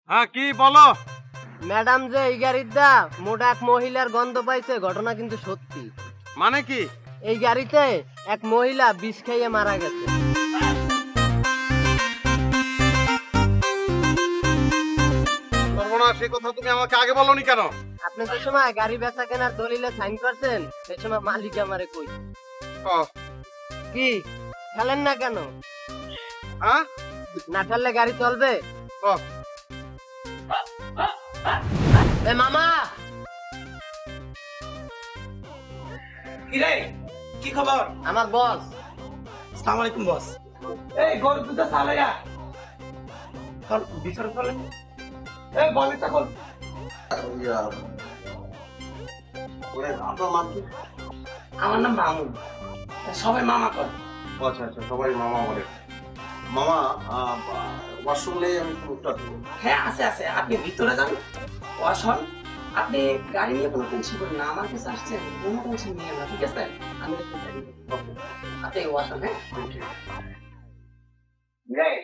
হ্যাঁ কি বলো? ম্যাডাম যে এই গাড়ির দা মোটা এক মহিলার গন্ধ পাইছে, ঘটনা কিন্তু সত্যি। মানে কি? এই গাড়িতে এক মহিলা বিষ খাইয়ে মারা গেছে। সর্বনাশ, এই কথা তুমি আমাকে আগে বলনি কেন? আপনি যে সময় গাড়ি বেচা কেনার দলিলে সাইন করছেন সেই সময় মালিক আমারে কই। কি খেলেন না কেন? হ্যাঁ, না খেললে গাড়ি চলবে? এ মামা, কি রে, কি খবর? আমার বস। আসসালামু আলাইকুম বস। এই গরু দুটো সালাইয়া চল বিচার চলেন। এই বলটা কল। আমার নাম মামুন, সবাই মামা কর। আচ্ছা আচ্ছা, সবাই মামা বলে। মামা, ওয়াশরুম নেই, আমি উত্তর দেবো। হ্যাঁ আছে আছে, আপনি ভিতরে যান, ওয়াশ হন। আপনি গাড়ি নিয়ে কোনো টেনশন করেন না, আমার কাছে আসছেন কোনো টেনশন নিয়ে না, ঠিক আছে? আমি আপনি ওয়াশ হন। হ্যাঁ